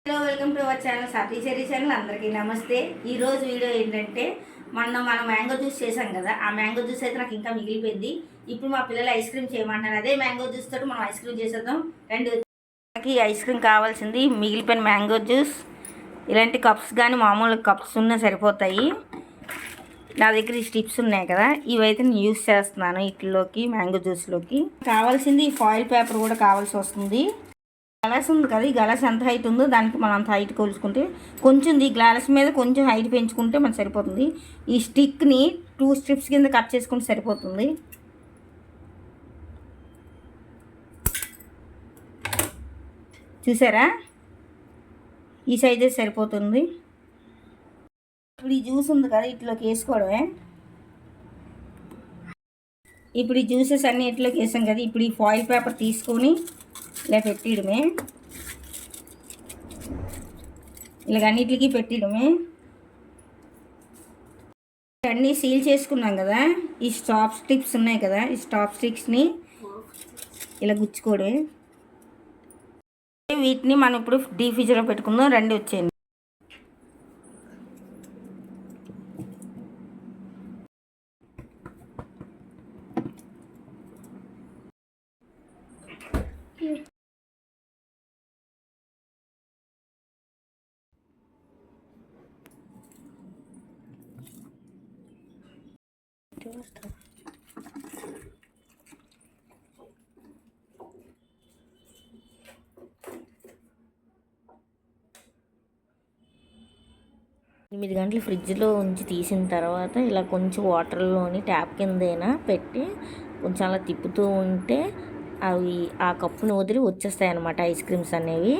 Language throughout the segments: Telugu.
Hello, welcome to our channel సాఫీ చెరీ ఛానల్. అందరికీ నమస్తే. ఈరోజు వీడియో ఏంటంటే మనం మ్యాంగో జ్యూస్ చేసాం కదా, ఆ మ్యాంగో జ్యూస్ అయితే నాకు ఇంకా మిగిలిపోయింది. ఇప్పుడు మా పిల్లలు ఐస్ క్రీమ్ చేయమంటారు. అదే మ్యాంగో జ్యూస్ తోటి మనం ఐస్ క్రీమ్ చేసేద్దాం. మనకి ఐస్ క్రీమ్ కావాల్సింది మిగిలిపోయిన మ్యాంగో జ్యూస్. ఇలాంటి కప్స్ కానీ మామూలు కప్స్ ఉన్నా సరిపోతాయి. నా దగ్గర ఈ స్టిప్స్ ఉన్నాయి కదా, ఇవైతే నేను యూస్ చేస్తున్నాను వీటిలోకి, మ్యాంగో జ్యూస్లోకి. కావాల్సింది ఫాయిల్ పేపర్ కూడా కావాల్సి వస్తుంది. గ్లాస్ ఉంది కదా, ఈ గ్లాస్ ఎంత హైట్ ఉందో దానికి మనం అంత హైట్ కొలుచుకుంటే కొంచెం ఈ గ్లాస్ మీద కొంచెం హైట్ పెంచుకుంటే మనకు సరిపోతుంది. ఈ స్టిక్ని 2 స్ట్రిప్స్ కింద కట్ చేసుకుంటే సరిపోతుంది. చూసారా, ఈ సైజే సరిపోతుంది. ఇప్పుడు ఈ జ్యూస్ ఉంది కదా, ఇట్లోకి వేసుకోవడమే. ఇప్పుడు ఈ జ్యూసెస్ అన్నీ ఇట్లోకి వేసాం కదా, ఇప్పుడు ఈ ఫాయిల్ పేపర్ తీసుకొని ఇలా పెట్టడమే, ఇలాగ అన్నిటికీ పెట్టడమే. అన్నీ సీల్ చేసుకున్నాం కదా, ఈ స్టాప్ స్టిక్స్ ఉన్నాయి కదా, ఈ స్టాప్ స్టిక్స్ని ఇలా గుచ్చుకోవడమే. వీటిని మనం ఇప్పుడు డీప్ ఫ్రిడ్జ్లో పెట్టుకుందాం. రండి వచ్చేయండి. చూస్తా 8 గంటలు ఫ్రిడ్జ్లో ఉంచి తీసిన తర్వాత ఇలా కొంచెం వాటర్లోని ట్యాప్ కిందైనా పెట్టి కొంచెం అలా తిప్పుతూ ఉంటే అవి ఆ కప్పును వదిలి వచ్చేస్తాయి అన్నమాట ఐస్ క్రీమ్స్ అనేవి.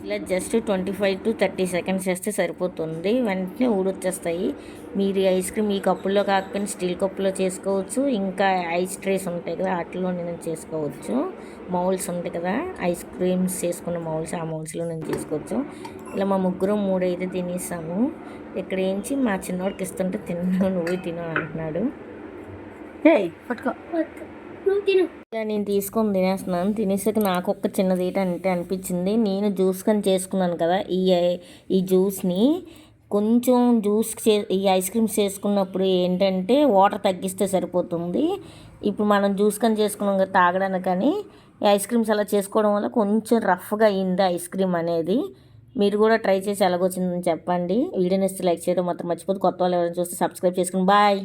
ఇలా జస్ట్ 25 to 30 సెకండ్స్ చేస్తే సరిపోతుంది, వెంటనే ఊడొచ్చేస్తాయి. మీరు ఐస్ క్రీమ్ ఈ కప్పుల్లో కాకపోయినా స్టీల్ కప్పులో చేసుకోవచ్చు. ఇంకా ఐస్ ట్రేస్ ఉంటాయి కదా, వాటిలో నేను చేసుకోవచ్చు. మౌల్స్ ఉంటాయి కదా, ఐస్ క్రీమ్స్ చేసుకున్న మౌల్స్, ఆ మౌల్స్లో నేను చేసుకోవచ్చు. ఇలా మా ముగ్గురు 3 అయితే తినేసాము. ఇక్కడ ఏంచి మా చిన్నోడికి ఇస్తుంటే తిన్నాను, నువ్వు తిను అంటున్నాడు. పట్టుకో, ఇలా నేను తీసుకొని తినేస్తున్నాను. తినేసాక నాకు ఒక్క చిన్నది ఏంటంటే అనిపించింది, నేను జ్యూస్ కానీ చేసుకున్నాను కదా, ఈ జ్యూస్ని కొంచెం ఈ ఐస్ క్రీమ్స్ చేసుకున్నప్పుడు ఏంటంటే వాటర్ తగ్గిస్తే సరిపోతుంది. ఇప్పుడు మనం జ్యూస్ కానీ చేసుకున్నాం కదా తాగడానికి, కానీ ఈ ఐస్ క్రీమ్స్ అలా చేసుకోవడం వల్ల కొంచెం రఫ్గా అయింది ఐస్ క్రీమ్ అనేది. మీరు కూడా ట్రై చేసి ఎలాగొచ్చిందని చెప్పండి. వీడియోని ఇస్తే లైక్ చేయడం మాత్రం మర్చిపోదు. కొత్త వాళ్ళు ఎవరైనా చూస్తే సబ్స్క్రైబ్ చేసుకుని బాయ్.